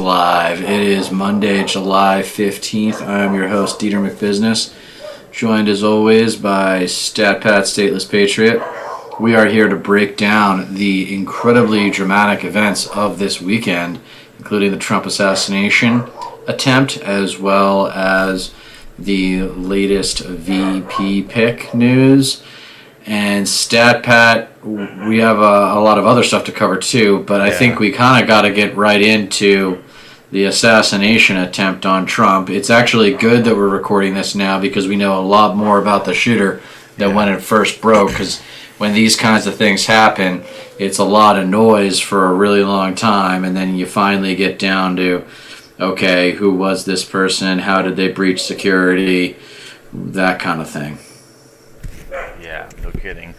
live. It is Monday, July 15th. I am your host, Dieter McBusiness, joined as always by StatPat Stateless Patriot. We are here to break down the incredibly dramatic events of this weekend, including the Trump assassination attempt, as well as the latest VP pick news. And StatPat, we have a lot of other stuff to cover too, but I think we kind of got to get right into the assassination attempt on Trump. It's actually good that we're recording this now because we know a lot more about the shooter than when it first broke, because when these kinds of things happen, it's a lot of noise for a really long time, and then you finally get down to, okay, who was this person? How did they breach security? That kind of thing. Yeah, no kidding.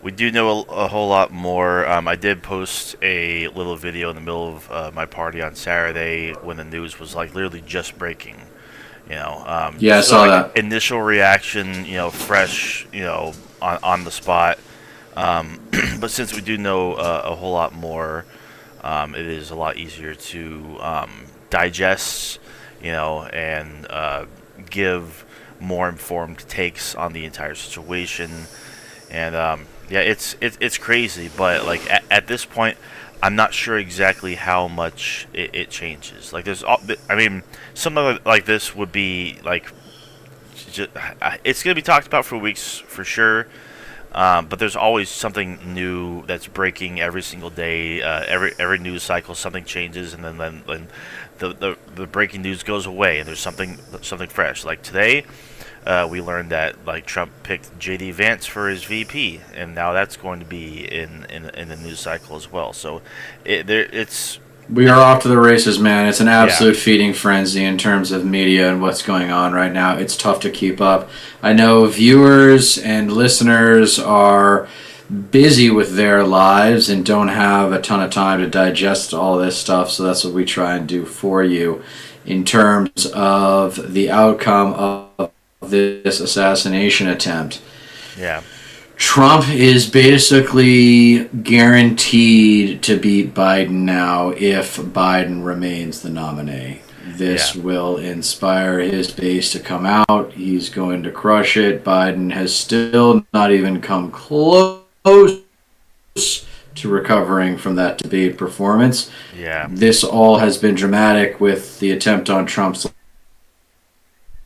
We do know a whole lot more. I did post a little video in the middle of my party on Saturday when the news was like literally just breaking. I saw that. Initial reaction, fresh, on the spot. But since we do know a whole lot more, it is a lot easier to digest, and give more informed takes on the entire situation. And it's crazy, but like at this point, I'm not sure exactly how much it changes. Like something like this would be like, it's gonna be talked about for weeks for sure. But there's always something new that's breaking every single day. Every news cycle, something changes, and then the breaking news goes away, and there's something fresh. Like today, we learned that like Trump picked J.D. Vance for his VP, and now that's going to be in the news cycle as well. So we are off to the races, man. It's an absolute feeding frenzy in terms of media and what's going on right now. It's tough to keep up. I know viewers and listeners are busy with their lives and don't have a ton of time to digest all this stuff, so that's what we try and do for you in terms of the outcome of this assassination attempt. Yeah. Trump is basically guaranteed to beat Biden now if Biden remains the nominee. This will inspire his base to come out. He's going to crush it. Biden has still not even come close to recovering from that debate performance. Yeah. This all has been dramatic with the attempt on Trump's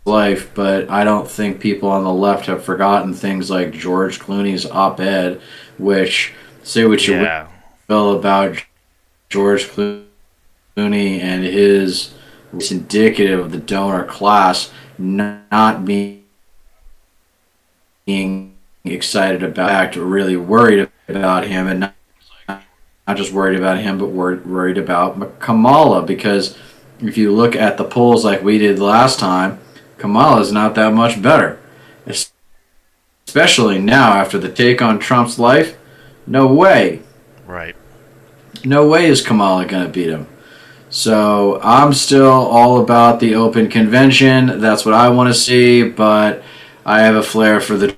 life, but I don't think people on the left have forgotten things like George Clooney's op-ed, which, say what you will about George Clooney and his, it's indicative of the donor class not being excited about, or really worried about him, and not just worried about him, but worried about Kamala, because if you look at the polls like we did last time, Kamala's not that much better. Especially now after the take on Trump's life. No way. Right. No way is Kamala going to beat him. So I'm still all about the open convention. That's what I want to see, but I have a flair for the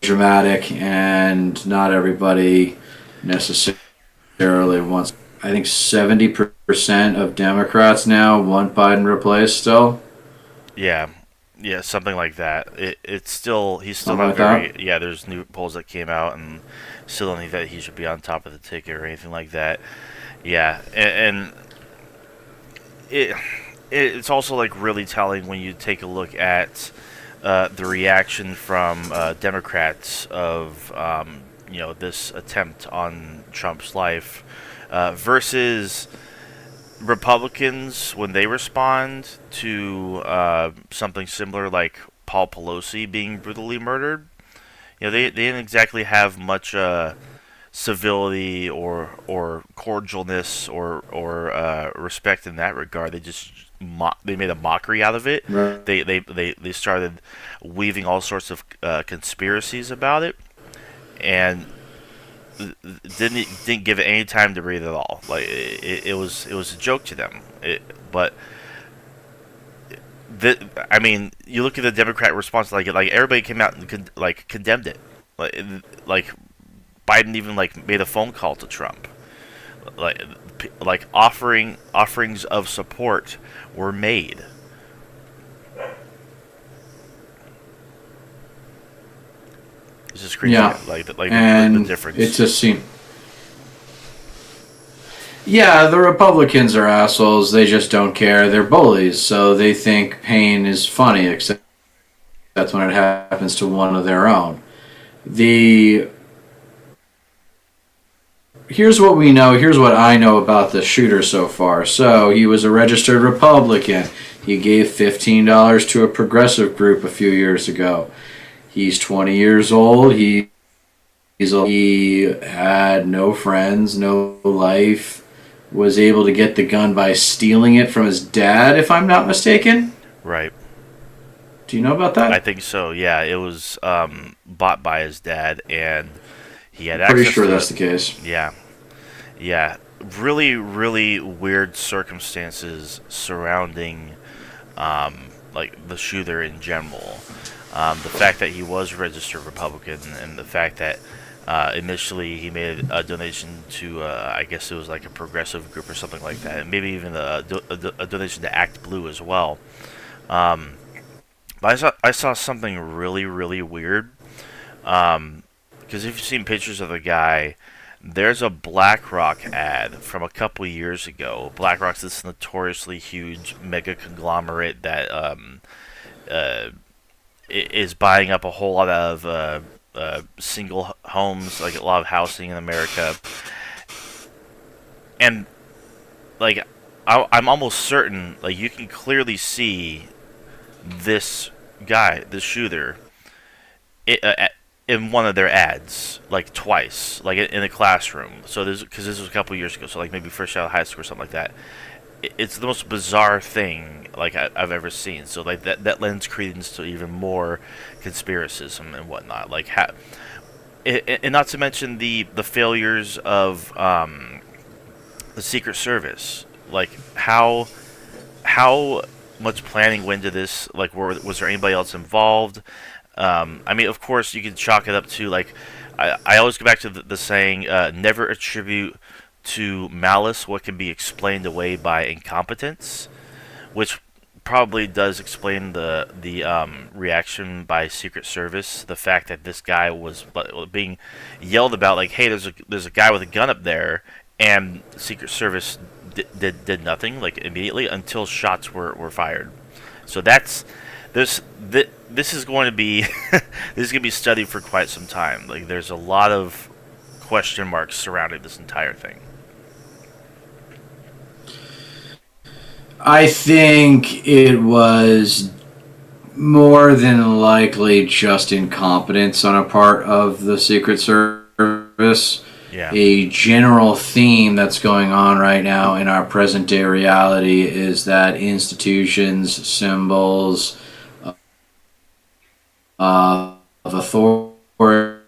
dramatic, and not everybody necessarily wants. I think 70% of Democrats now want Biden replaced still. Yeah, something like that. It's still, he's still Something not like very. Yeah, there's new polls that came out, and still don't think that he should be on top of the ticket or anything like that. Yeah, and it's also like really telling when you take a look at the reaction from Democrats of this attempt on Trump's life. Versus Republicans when they respond to something similar like Paul Pelosi being brutally murdered. They didn't exactly have much civility or cordialness or respect in that regard. They just they made a mockery out of it. Right. They started weaving all sorts of conspiracies about it, and didn't give it any time to breathe at all. Like it was a joke to them. You look at the Democrat response, like everybody came out and condemned it. Like Biden even made a phone call to Trump. like like offerings of support were made. It's just crazy, Yeah, like the and it difference. just seems. Yeah, the Republicans are assholes. They just don't care. They're bullies, so they think pain is funny, except that's when it happens to one of their own. The Here's what we know. Here's what I know about the shooter so far. So he was a registered Republican. He gave $15 to a progressive group a few years ago. He's 20 years old. He had no friends, no life. Was able to get the gun by stealing it from his dad, if I'm not mistaken. Right. Do you know about I that? think so. Yeah, it was bought by his dad, and he had Pretty access sure to that's it. the case. Yeah, yeah. Really, really weird circumstances surrounding like the shooter in general. The fact that he was a registered Republican, and the fact that initially he made a donation to, I guess it was like a progressive group or something like that, and maybe even a donation to Act Blue as well. Um, but I saw something really really weird. Because if you've seen pictures of the guy, there's a BlackRock ad from a couple years ago. BlackRock's this notoriously huge mega conglomerate that uh, is buying up a whole lot of single homes, like a lot of housing in America. And like, I'm almost certain, like you can clearly see this guy, this shooter, it, in one of their ads, like twice, like in a classroom. So this, because this was a couple years ago, so like maybe fresh out of high school or something like that. It's the most bizarre thing like I've ever seen. So like that lends credence to even more conspiracism and whatnot. Like and not to mention the failures of the Secret Service. Like how much planning went into this? Like, was there anybody else involved? I mean, of course, you can chalk it up to like I always go back to the saying, never attribute to malice what can be explained away by incompetence, which probably does explain the reaction by Secret Service. The fact that this guy was being yelled about, like, "Hey, there's a guy with a gun up there," and Secret Service did nothing, like immediately until shots were fired. So this is going to be this is going to be studied for quite some time. Like, there's a lot of question marks surrounding this entire thing. I think it was more than likely just incompetence on a part of the Secret Service. Yeah. A general theme that's going on right now in our present day reality is that institutions, symbols of authority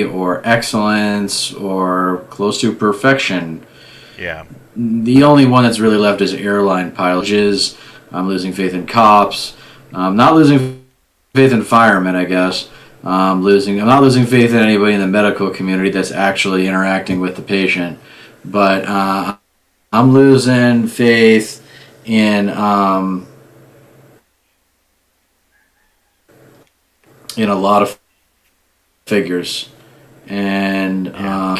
or excellence or close to perfection. Yeah. The only one that's really left is airline pilots. I'm losing faith in cops. I'm not losing faith in firemen, I guess. I'm not losing faith in anybody in the medical community that's actually interacting with the patient. But I'm losing faith in a lot of figures. And Yeah.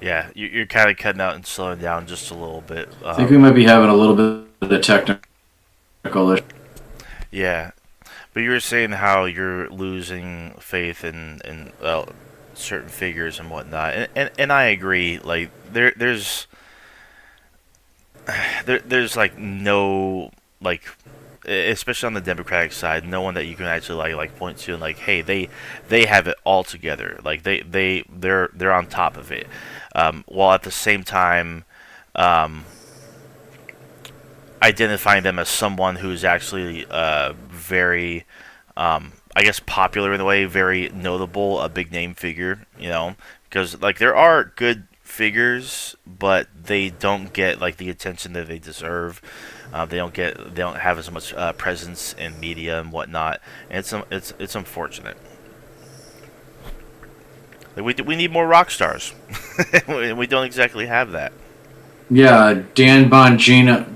Yeah, you're kind of cutting out and slowing down just a little bit. I think we might be having a little bit of a technical issue. Yeah, but you were saying how you're losing faith in well, certain figures and whatnot, and I agree. Like there's like no, like, especially on the Democratic side, no one that you can actually like point to and like, hey, they have it all together. Like they're on top of it, while at the same time, um, identifying them as someone who's actually very, I guess, popular in a way, very notable, a big name figure, because like there are good figures, but they don't get like the attention that they deserve. They don't have as much presence in media and whatnot, and it's unfortunate. Like we need more rock stars. We don't exactly have that. Yeah, Dan Bongino.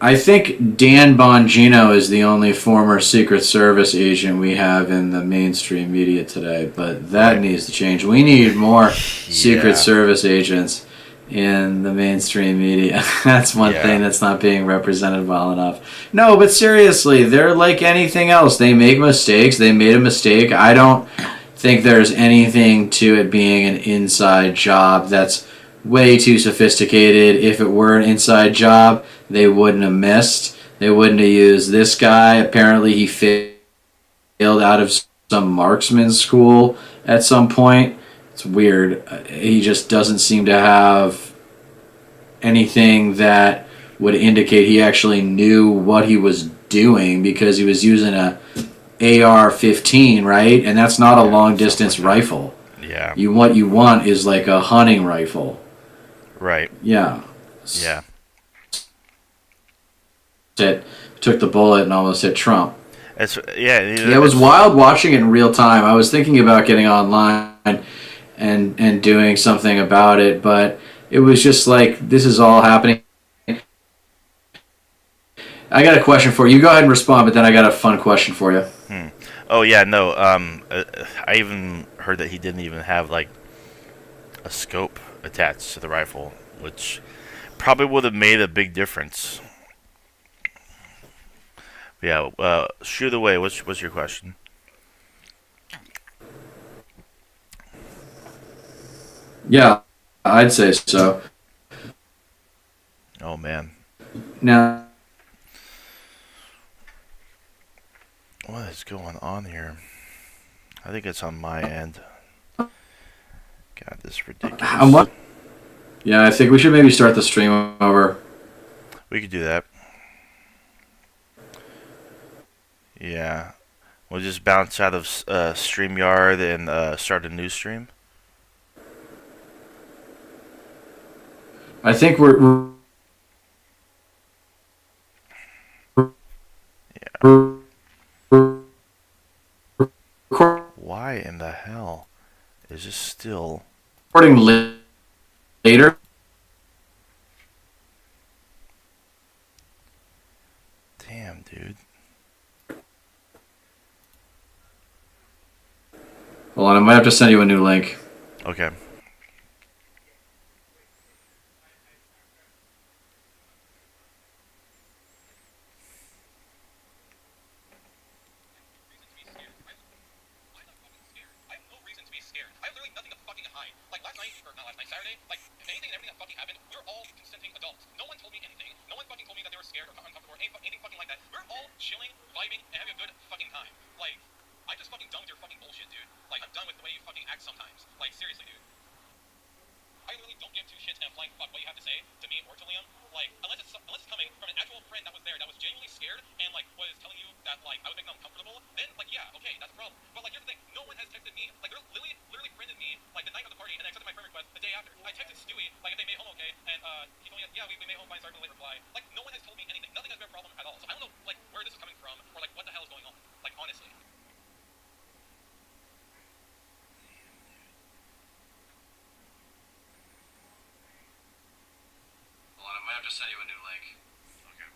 I think Dan Bongino is the only former Secret Service agent we have in the mainstream media today, but that Right. needs to change. We need more Secret Yeah. Service agents in the mainstream media. That's one thing Yeah. that's not being represented well enough. No, but seriously, they're like anything else. They make mistakes. They made a mistake. I don't think there's anything to it being an inside job. That's way too sophisticated. If it were an inside job, they wouldn't have missed. They wouldn't have used this guy. Apparently, he failed out of some marksman school at some point. It's weird. He just doesn't seem to have anything that would indicate he actually knew what he was doing because he was using a AR-15, right? And that's not a Yeah. long Something distance like that. rifle. Yeah. What you want is like a hunting rifle. Right. Yeah. Yeah. It took the bullet and almost hit Trump. It's yeah. Yeah, it was It's wild watching it in real time. I was thinking about getting online and doing something about it, but it was just like this is all happening. I got a question for you. You go ahead and respond, but then I got a fun question for you. hmm. Oh yeah. No. I even heard that he didn't even have like a scope attached to the rifle, which probably would have made a big difference. Yeah. Shoot away. What's your question? Yeah, I'd say so. Oh man. Now, What is going on here? I think it's on my end. God, this is how ridiculous. much? Yeah, I think we should maybe start the stream over. We could do that. Yeah. We'll just bounce out of StreamYard and start a new stream. I think Yeah. we're Why in the hell is this still? recording later. Damn, dude. Hold on, I might have to send you a new link. Okay. Hold on, I might have to send you a new link. Okay.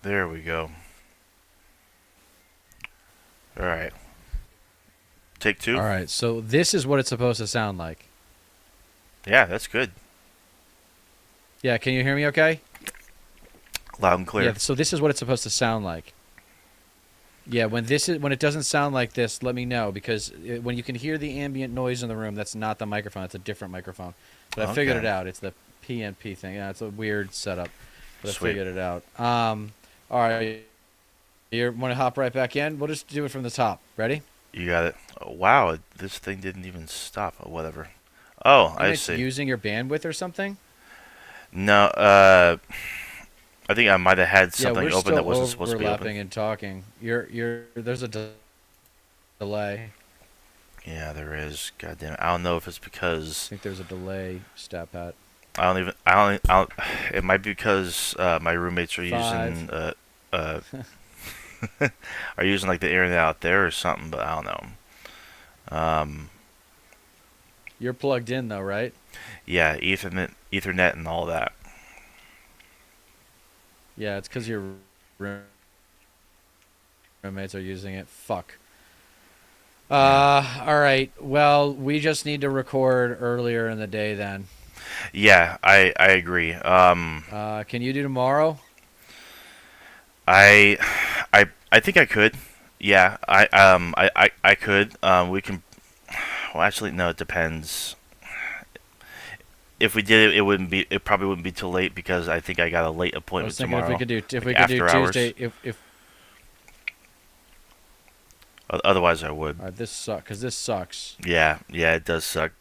There we go. All right. Take two. All right, so this is what it's supposed to sound like. Yeah, that's good. Yeah, can you hear me okay? Loud and clear. Yeah, so this is what it's supposed to sound like. Yeah, when it doesn't sound like this, let me know, because when you can hear the ambient noise in the room, that's not the microphone, it's a different microphone. But I figured it out. It's the PNP thing. Yeah, it's a weird setup, but Sweet. I figured it out. All right, you want to hop right back in? We'll just do it from the top. Ready? You got it. Oh, wow, this thing didn't even stop. Or whatever. Oh, I see. Using your bandwidth or something? No, I think I might have had something open that wasn't supposed to be open. Overlapping and talking. There's a delay. Yeah, there is. God damn it. I don't know if it's because I think there's a delay, Stat Pat. It might be because my roommates are using are using like the internet out there or something, but I don't know. You're plugged in though, right? Yeah, Ethernet, and all that. Yeah, it's because your roommates are using it. Fuck. All right. Well, we just need to record earlier in the day then. Yeah, I agree. Can you do tomorrow? I think I could. Yeah, I could. We can. Well, actually, no. It depends. If we did it, it probably wouldn't be too late because I think I got a late appointment tomorrow. If we could do hours. Tuesday, if Otherwise, I would. this sucks because this sucks. Yeah, it does suck.